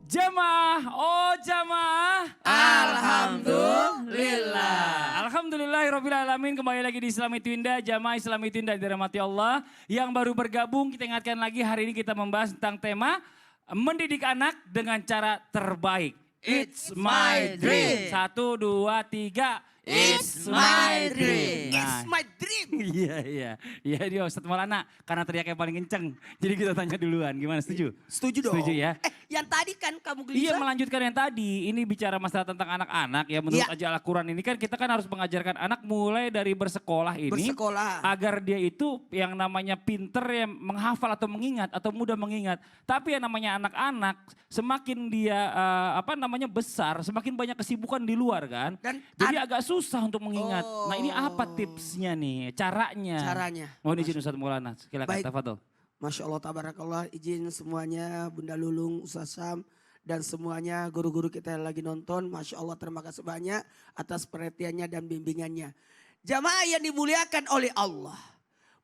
Jamaah, oh jamaah. Alhamdulillah. Alhamdulillahirrabbilalamin, kembali lagi di Islami Twinda, jamaah Islami Twinda dirahmati Allah. Yang baru bergabung, kita ingatkan lagi hari ini kita membahas tentang tema mendidik anak dengan cara terbaik. It's my dream. 1, 2, 3. It's my dream. Nah. It's my dream. Iya dia Ustadz Maulana karena teriaknya paling kenceng. Jadi kita tanya duluan, gimana setuju? Setuju dong. Setuju ya? Yang tadi kan kamu gelisah. Iya, melanjutkan yang tadi, ini bicara masalah tentang anak-anak ya, menurut Iya. aja Al-Quran ini kan kita kan harus mengajarkan anak mulai dari bersekolah ini. Bersekolah. Agar dia itu yang namanya pinter yang menghafal atau mengingat atau mudah mengingat. Tapi yang namanya anak-anak semakin dia besar semakin banyak kesibukan di luar kan. Dan jadi agak susah untuk mengingat. Nah ini apa Oh. tipsnya nih, caranya? Mohon izin Ustadz Maulana, silakan Baik. tafadhol. Masya Allah, tabarakallah, izin semuanya Bunda Lulung, Ustaz Sam, dan semuanya guru-guru kita yang lagi nonton. Masya Allah, terima kasih banyak atas perhatiannya dan bimbingannya. Jamaah yang dimuliakan oleh Allah.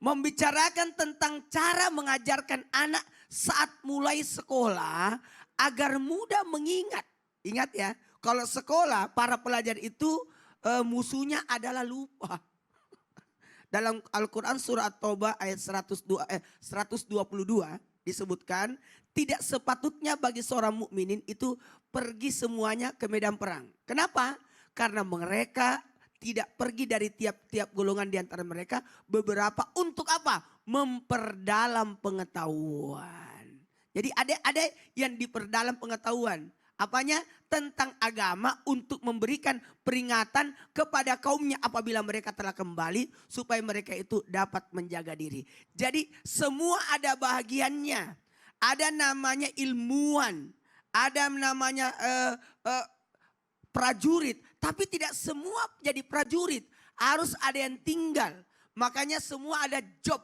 Membicarakan tentang cara mengajarkan anak saat mulai sekolah agar mudah mengingat. Ingat ya, kalau sekolah para pelajar itu musuhnya adalah lupa. Dalam Al-Quran surah At-Taubah ayat 122 disebutkan, tidak sepatutnya bagi seorang mukminin itu pergi semuanya ke medan perang. Kenapa? Karena mereka tidak pergi dari tiap-tiap golongan di antara mereka, beberapa untuk apa? Memperdalam pengetahuan. Jadi ada yang diperdalam pengetahuan. Apanya? Tentang agama untuk memberikan peringatan kepada kaumnya apabila mereka telah kembali supaya mereka itu dapat menjaga diri. Jadi semua ada bahagiannya. Ada namanya ilmuwan, ada namanya prajurit, tapi tidak semua jadi prajurit. Harus ada yang tinggal. Makanya semua ada job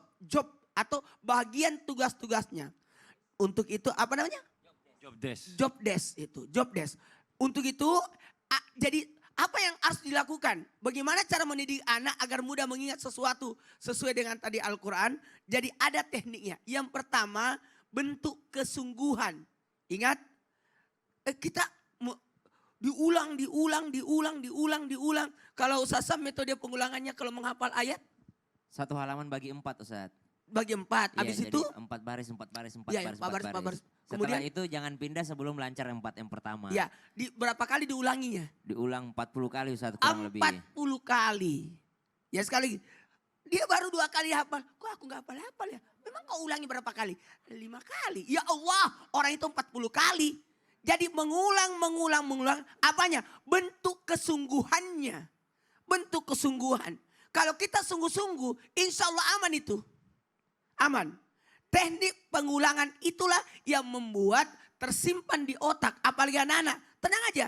atau bagian tugas-tugasnya. Untuk itu apa namanya? Job desk itu, job desk. Untuk itu jadi apa yang harus dilakukan? Bagaimana cara mendidik anak agar mudah mengingat sesuatu sesuai dengan tadi Al-Quran? Jadi ada tekniknya. Yang pertama, bentuk kesungguhan. Ingat, kita diulang. Kalau Ustaz Sam, metode pengulangannya kalau menghafal ayat? 1 halaman bagi 4 Ustaz. Bagi 4, habis Iya, itu? jadi 4 baris. Iya, 4 baris. Setelah Kemudian? itu jangan pindah sebelum lancar yang pertama. Ya, berapa kali diulanginya? Diulang 40 kali Ustaz kurang 40 lebih. kali. Ya sekali lagi. Dia baru 2 kali hafal. Kok aku gak hafal ya? Memang kau ulangi berapa kali? 5 kali. Ya Allah, orang itu 40 kali. Jadi mengulang. Apanya? Bentuk kesungguhannya. Bentuk kesungguhan. Kalau kita sungguh-sungguh, insya Allah aman itu. Aman. Teknik pengulangan itulah yang membuat tersimpan di otak. Apalagi anak-anak. Tenang aja.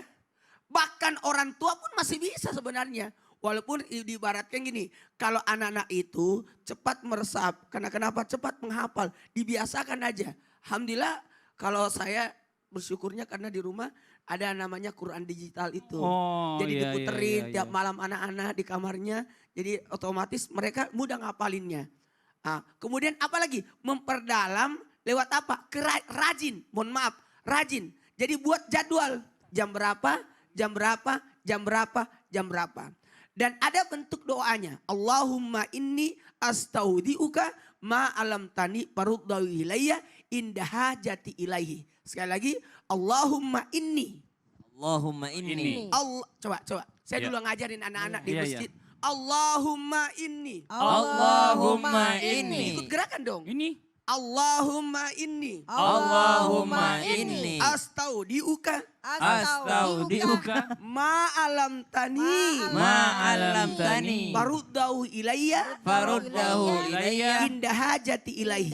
Bahkan orang tua pun masih bisa sebenarnya. Walaupun diibaratkan gini. Kalau anak-anak itu cepat meresap. Karena kenapa? Cepat menghafal. Dibiasakan aja. Alhamdulillah kalau saya bersyukurnya karena di rumah ada namanya Quran digital itu. Jadi diputerin tiap malam anak-anak di kamarnya. Jadi otomatis mereka mudah ngapalinnya. Nah, kemudian apalagi memperdalam lewat apa? Rajin, mohon maaf, rajin. Jadi buat jadwal jam berapa. Dan ada bentuk doanya. Allahumma inni astaudiuka ma alam tani paruddahu ilayya indah hajati ilaihi. Sekali lagi, Allahumma inni. Coba. Saya dulu ngajarin anak-anak di masjid. Allahumma inni. Ikut gerakan dong. Ini. Allahumma inni. Astaudiuka. Ma alam tani. Faruddahu ilayya. Indah hajati ilaihi.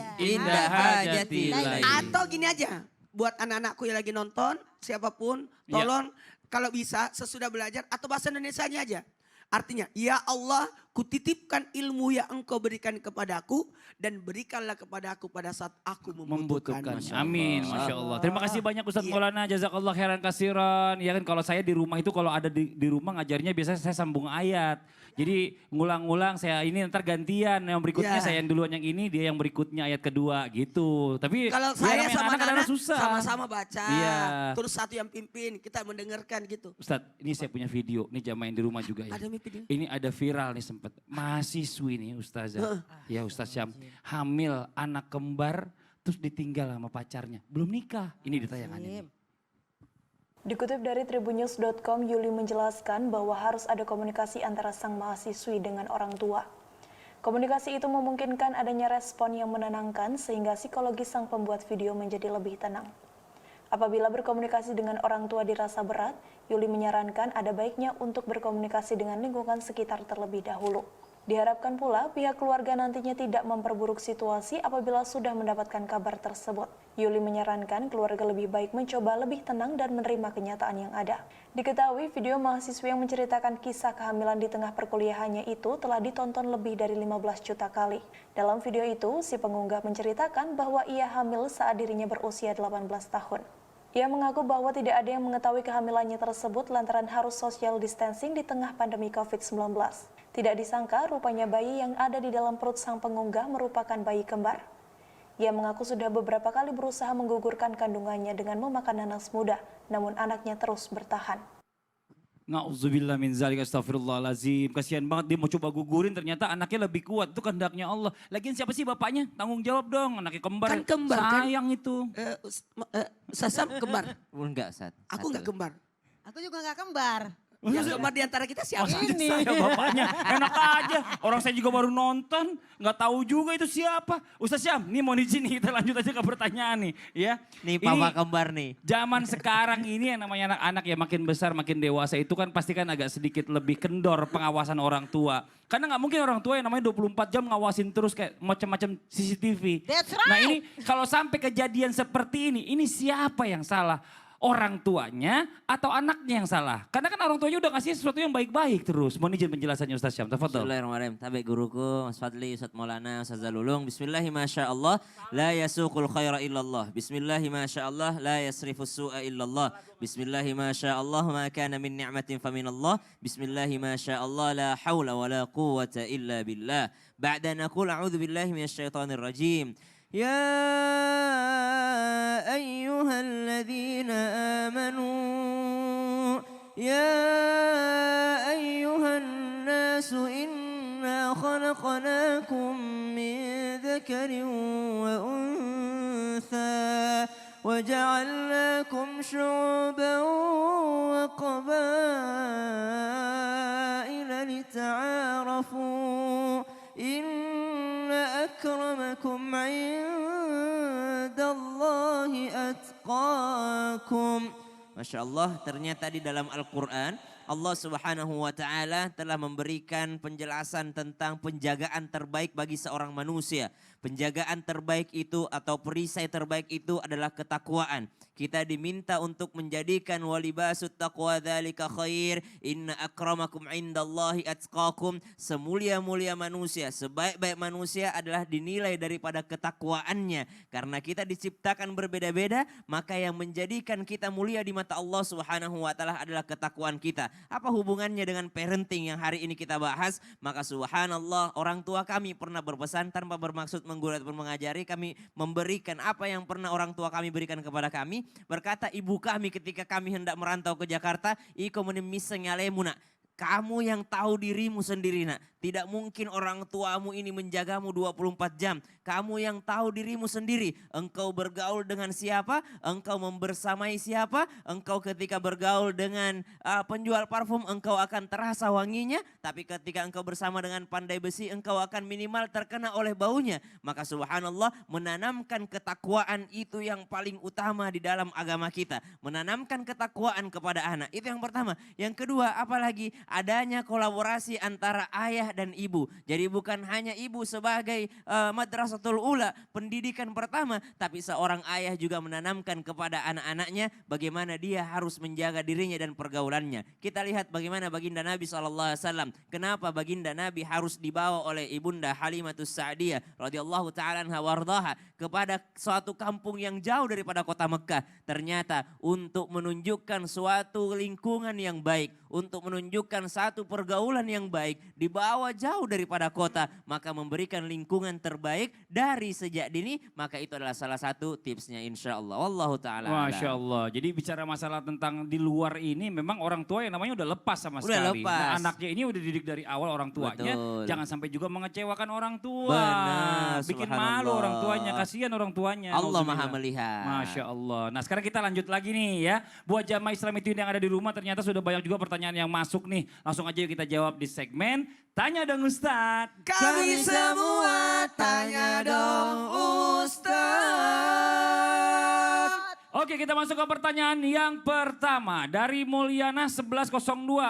Atau gini aja. Buat anak-anakku yang lagi nonton. Siapapun. Tolong kalau bisa sesudah belajar. Atau bahasa Indonesianya aja. Artinya, ya Allah, kutitipkan ilmu yang engkau berikan kepadaku dan berikanlah kepadaku pada saat aku membutuhkan. Membutuhkan. Amin, Masya Allah. Terima kasih banyak Ustadz Maulana, jazakallah khairan kasiran. Ya kan kalau saya di rumah itu kalau ada di rumah ngajarnya biasanya saya sambung ayat. Jadi ngulang-ngulang saya ini ntar gantian yang berikutnya saya yang duluan yang ini dia yang berikutnya ayat kedua gitu. Tapi Kalau ya saya namanya sama anak kadang-kadang Nana susah. sama-sama baca, Iya. terus satu yang pimpin, kita mendengarkan gitu. Ustadz ini saya punya video, ini jamaah yang di rumah juga ya. Ada video? Ini ada viral nih sempat. Mahasiswi nih Ustazah. Ya Ustaz Syam. Hamil anak kembar terus ditinggal sama pacarnya. Belum nikah. Ini di tayangan ini. Dikutip dari tribunnews.com, Yuli menjelaskan bahwa harus ada komunikasi antara sang mahasiswi dengan orang tua. Komunikasi itu memungkinkan adanya respon yang menenangkan sehingga psikologi sang pembuat video menjadi lebih tenang. Apabila berkomunikasi dengan orang tua dirasa berat, Yuli menyarankan ada baiknya untuk berkomunikasi dengan lingkungan sekitar terlebih dahulu. Diharapkan pula pihak keluarga nantinya tidak memperburuk situasi apabila sudah mendapatkan kabar tersebut. Yuli menyarankan keluarga lebih baik mencoba lebih tenang dan menerima kenyataan yang ada. Diketahui video mahasiswa yang menceritakan kisah kehamilan di tengah perkuliahannya itu telah ditonton lebih dari 15 juta kali. Dalam video itu, si pengunggah menceritakan bahwa ia hamil saat dirinya berusia 18 tahun. Ia mengaku bahwa tidak ada yang mengetahui kehamilannya tersebut lantaran harus social distancing di tengah pandemi COVID-19. Tidak disangka rupanya bayi yang ada di dalam perut sang pengunggah merupakan bayi kembar. Ia mengaku sudah beberapa kali berusaha menggugurkan kandungannya dengan memakan nanas muda, namun anaknya terus bertahan. Na'udzubillah min zalik astagfirullahaladzim. Kasihan banget dia mau coba gugurin ternyata anaknya lebih kuat. Itu kehendaknya Allah. Lagian siapa sih bapaknya? Tanggung jawab dong anaknya kembar. Kan kembar kan? Sayang itu. Sasam kembar. Enggak, Ustaz. Aku nggak kembar. Aku juga nggak kembar. Yang kembar di antara kita siapa? Masa saya bapaknya. Enak aja. Orang saya juga baru nonton. Nggak tahu juga itu siapa. Ustaz Syam, ini mau di sini kita lanjut aja ke pertanyaan nih. Ya. Nih papa kembar nih. Zaman sekarang ini yang namanya anak-anak ya makin besar, makin dewasa itu kan pasti kan agak sedikit lebih kendor pengawasan orang tua. Karena nggak mungkin orang tua yang namanya 24 jam ngawasin terus kayak macam-macam CCTV. That's Nah right. ini kalau sampai kejadian seperti ini siapa yang salah? Orang tuanya atau anaknya yang salah? Karena kan orang tuanya udah ngasih sesuatu yang baik-baik terus. Mohon izin penjelasannya Ustaz Syam, tafadhol. Bismillahirrahmanirrahim. Tabi guruku, Mas Fadli, Ustaz Maulana, Ustaz Zalulung. Bismillahi masyaallah, la yasuqul khaira illallah. Bismillahi masyaallah, la yasrifus su'a illallah. Bismillahi masyaallah, ma kana min ni'matin faminallah. Bismillahi masyaallah, la hawla wa la quwwata illa billah. Ba'da naqul a'udzu billahi minasyaitonir rajim. يا أيها الذين آمنوا يا أيها الناس إنا خلقناكم من ذكر وأنثى وجعلناكم شعوبا وقبائل لتعارفوا أكرمكم عند الله أتقاكم. Masya Allah, ternyata di dalam Al-Quran Allah Subhanahu wa Ta'ala telah memberikan penjelasan tentang penjagaan terbaik bagi seorang manusia. Penjagaan terbaik itu atau perisai terbaik itu adalah ketakwaan. Kita diminta untuk menjadikan walibasut taqwa dzalika khair, inna akramakum indallahi atqakum. Semulia-mulia manusia, sebaik-baik manusia adalah dinilai daripada ketakwaannya. Karena kita diciptakan berbeda-beda, maka yang menjadikan kita mulia di mata Allah Subhanahu wa Ta'ala adalah ketakwaan kita. Apa hubungannya dengan parenting yang hari ini kita bahas? Maka subhanallah, orang tua kami pernah berpesan tanpa bermaksud menggurui ataupun mengajari, kami memberikan apa yang pernah orang tua kami berikan kepada kami. Berkata ibu kami ketika kami hendak merantau ke Jakarta, "Iko menemiseng alemuna." Kamu yang tahu dirimu sendiri nak. Tidak mungkin orang tuamu ini menjagamu 24 jam. Kamu yang tahu dirimu sendiri. Engkau bergaul dengan siapa? Engkau membersamai siapa? Engkau ketika bergaul dengan penjual parfum, engkau akan terasa wanginya. Tapi ketika engkau bersama dengan pandai besi, engkau akan minimal terkena oleh baunya. Maka subhanallah, menanamkan ketakwaan itu yang paling utama di dalam agama kita. Menanamkan ketakwaan kepada anak. Itu yang pertama. Yang kedua, apalagi adanya kolaborasi antara ayah ayah dan ibu. Jadi bukan hanya ibu sebagai madrasatul ula, pendidikan pertama, tapi seorang ayah juga menanamkan kepada anak-anaknya bagaimana dia harus menjaga dirinya dan pergaulannya. Kita lihat bagaimana baginda Nabi SAW. Kenapa baginda Nabi harus dibawa oleh ibunda Halimatus Sa'diyah radhiyallahu ta'ala anha wardaha kepada suatu kampung yang jauh daripada kota Mekah. Ternyata untuk menunjukkan suatu lingkungan yang baik, untuk menunjukkan satu pergaulan yang baik, dibawa jauh daripada kota, maka memberikan lingkungan terbaik dari sejak dini, maka itu adalah salah satu tipsnya insya Allah. Wallahu ta'ala alam. Masya Allah. Jadi bicara masalah tentang di luar ini memang orang tua yang namanya udah lepas sama Udah sekali. lepas. Nah, anaknya ini udah didik dari awal orang tuanya. Betul. Jangan sampai juga mengecewakan orang tua. Benar, Bikin subhanallah. malu orang tuanya. Kasihan orang tuanya. Allah Nauzubillah. maha melihat. Masya Allah. Nah sekarang kita lanjut lagi nih ya. Buat jamaah Islam itu yang ada di rumah ternyata sudah banyak juga pertanyaan yang masuk nih. Langsung aja yuk kita jawab di segmen Tanya Dong Ustadz. Kami semua tanya dong Ustaz. Oke, kita masuk ke pertanyaan yang pertama dari Mulyana 1102.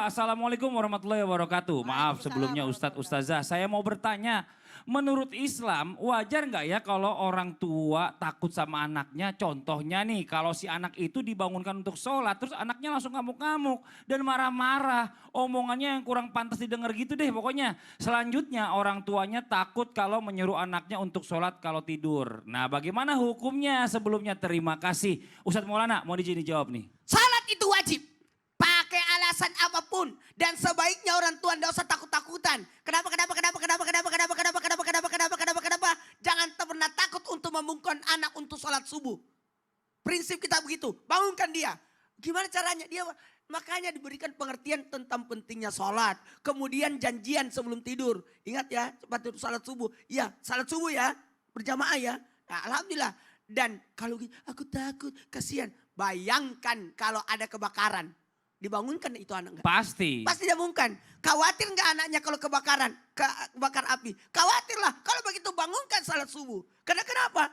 Assalamualaikum warahmatullahi wabarakatuh. Maaf sebelumnya Ustadz Ustazah, saya mau bertanya. Menurut Islam wajar nggak ya kalau orang tua takut sama anaknya? Contohnya nih kalau si anak itu dibangunkan untuk sholat terus anaknya langsung ngamuk-ngamuk dan marah-marah. Omongannya yang kurang pantas didengar gitu deh pokoknya. Selanjutnya orang tuanya takut kalau menyuruh anaknya untuk sholat kalau tidur. Nah bagaimana hukumnya? Sebelumnya terima kasih. Ustadz Maulana mau dijini jawab nih. Salat itu wajib. Pakai alasan apapun. Dan sebaiknya orang tua tidak usah takut-takutan. Kenapa. Jangan pernah takut untuk membangunkan anak untuk sholat subuh. Prinsip kita begitu. Bangunkan dia. Gimana caranya? Dia makanya diberikan pengertian tentang pentingnya sholat. Kemudian janjian sebelum tidur. Ingat ya, cepat tidur sholat subuh. Ya, sholat subuh ya. Berjamaah ya. Nah, alhamdulillah. Dan kalau aku takut, kasihan. Bayangkan kalau ada kebakaran. Dibangunkan itu anak enggak? Pasti. Pasti dibangunkan. Khawatir enggak anaknya kalau kebakaran, kebakar api? Khawatirlah kalau begitu bangunkan salat subuh. Karena kenapa?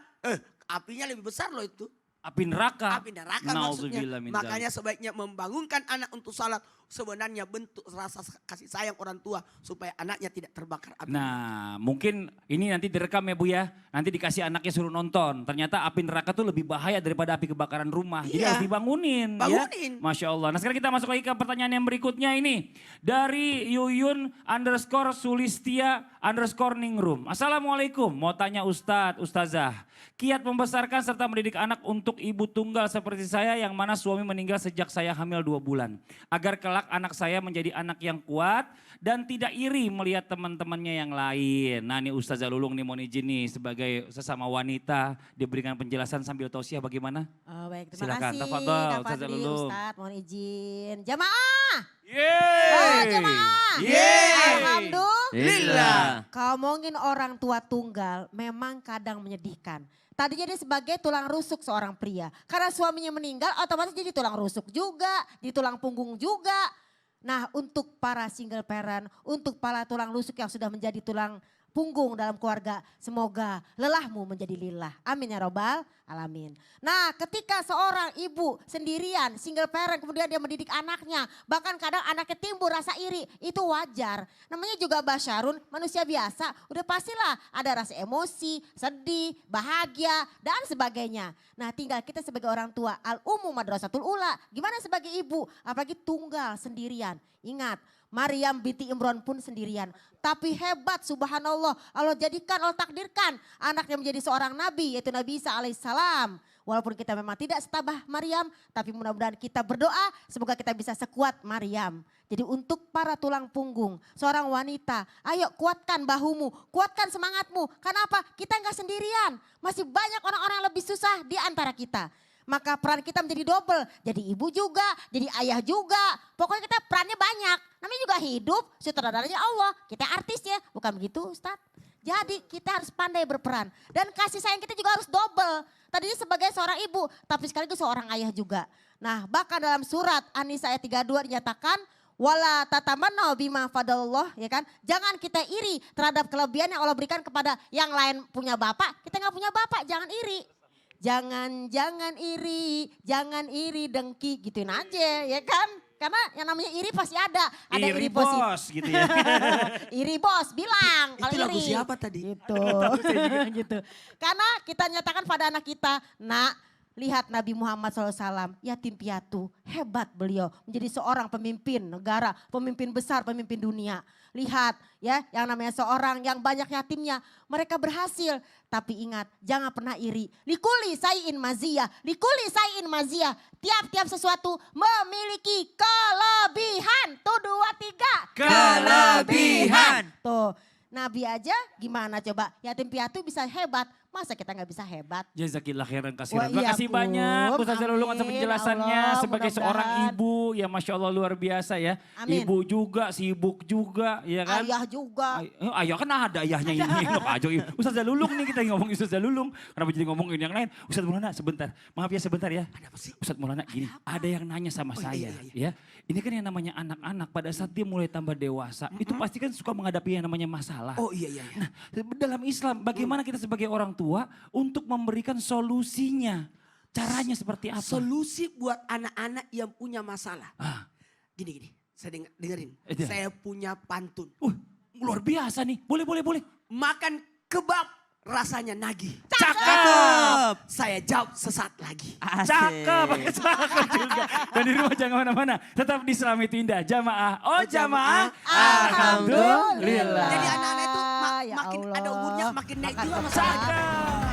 Apinya lebih besar loh itu. Api neraka. Api neraka maksudnya. Nauzubillah min Makanya sebaiknya membangunkan anak untuk salat sebenarnya bentuk rasa kasih sayang orang tua supaya anaknya tidak terbakar api. Nah mungkin ini nanti direkam ya Bu ya. Nanti dikasih anaknya suruh nonton. Ternyata api neraka tuh lebih bahaya daripada api kebakaran rumah. Jadi Iya. harus dibangunin. Bangunin. Ya? Masya Allah. Nah sekarang kita masuk lagi ke pertanyaan yang berikutnya ini. Dari Yuyun_Sulistia_Ningrum. Assalamualaikum. Mau tanya Ustadz, Ustazah. Kiat membesarkan serta mendidik anak untuk ibu tunggal seperti saya yang mana suami meninggal sejak saya hamil 2 bulan. Agar kelak anak saya menjadi anak yang kuat dan tidak iri melihat teman-temannya yang lain. Nah ini Ustazah Lulung nih mau izin nih sebagai sesama wanita diberikan penjelasan sambil tausiah bagaimana? Oh, baik, terima Silakan, kasih tafadhol, Kak Ustazah Fadli, Lulung. Ustadz, mohon izin. Jamaah, Yeay! jamaah. Yeay! Alhamdulillah. Ngomongin orang tua tunggal memang kadang menyedihkan. Tadinya dia sebagai tulang rusuk seorang pria. Karena suaminya meninggal otomatis jadi tulang rusuk juga, di tulang punggung juga. Nah untuk para single parent, untuk para tulang rusuk yang sudah menjadi tulang punggung dalam keluarga, semoga lelahmu menjadi lillah. Amin ya robbal alamin. Nah ketika seorang ibu sendirian, single parent, kemudian dia mendidik anaknya, bahkan kadang anaknya timbul rasa iri, itu wajar. Namanya juga basyarun, manusia biasa, udah pastilah ada rasa emosi, sedih, bahagia, dan sebagainya. Nah tinggal kita sebagai orang tua, al-ummu madrasatul ula, gimana sebagai ibu, apalagi tunggal sendirian. Ingat, Maryam binti Imran pun sendirian. Tapi hebat subhanallah, Allah jadikan, Allah takdirkan anaknya menjadi seorang nabi, yaitu Nabi Isa alaihissalam. Walaupun kita memang tidak setabah Maryam, tapi mudah-mudahan kita berdoa semoga kita bisa sekuat Maryam. Jadi untuk para tulang punggung, seorang wanita, ayo kuatkan bahumu, kuatkan semangatmu. Kenapa? Kita nggak sendirian, masih banyak orang-orang yang lebih susah di antara kita. Maka peran kita menjadi double, jadi ibu juga, jadi ayah juga. Pokoknya kita perannya banyak, namanya juga hidup, sutradaranya Allah. Kita artisnya, bukan begitu Ustadz? Jadi kita harus pandai berperan. Dan kasih sayang kita juga harus double. Tadinya sebagai seorang ibu, tapi sekaligus seorang ayah juga. Nah bahkan dalam surat An-Nisa ayat 32 dinyatakan, wala tatamannaw bima fadallah, ya kan? Jangan kita iri terhadap kelebihan yang Allah berikan kepada yang lain punya bapak. Kita nggak punya bapak, jangan iri. Jangan iri, jangan iri dengki, gituin aja ya kan. Karena yang namanya iri pasti ada. Ada Iri positif. bos gitu ya. Iri bos bilang kalau Itu lagu iri. siapa tadi? Gitu. Gitu. Karena kita nyatakan pada anak kita, nak lihat Nabi Muhammad SAW, yatim piatu, hebat beliau menjadi seorang pemimpin negara, pemimpin besar, pemimpin dunia. Lihat ya, yang namanya seorang yang banyak yatimnya, mereka berhasil. Tapi ingat, jangan pernah iri. Likuli sayin maziyah, likuli sayin maziyah. Tiap-tiap sesuatu memiliki kelebihan. Tuh 2, 3. Kelebihan. Tuh, Nabi aja gimana coba, yatim piatu bisa hebat, masa kita nggak bisa hebat? Jazakillah khairan kasiran. Wah, Terima iya, kasih Bum. banyak Ustazah Lulung atas Amin, penjelasannya Allah, sebagai seorang mudah-mudahan. ibu ya Masya Allah luar biasa ya. Amin. Ibu juga, sibuk juga ya kan. Ayah juga. Ayah kan ada ayahnya ini. Loh, Ajo, Ustazah Lulung nih kita ngomong Ustazah Lulung. Kenapa jadi ngomongin yang lain? Ustaz Maulana sebentar. Maaf ya sebentar ya. Ustaz Maulana gini, ada yang nanya sama saya ya. Ini kan yang namanya anak-anak pada saat dia mulai tambah dewasa. Itu pasti kan suka menghadapi yang namanya masalah. Oh iya. Nah, dalam Islam bagaimana kita sebagai orang tua untuk memberikan solusinya? Caranya seperti apa? Solusi buat anak-anak yang punya masalah. Ah. Gini, saya dengerin. Iya. Saya punya pantun. Luar biasa nih. Boleh. Makan kebab rasanya nagih. Cakep. Saya jawab sesat lagi. Cakep juga. Dan di rumah jangan kemana-mana. Tetap di Islam itu indah. Jamaah. Oh jamaah. Alhamdulillah. Jadi anak-anak itu Ya makin ada Allah. umurnya makin naik Makan juga kebab. masalahnya. Cakep.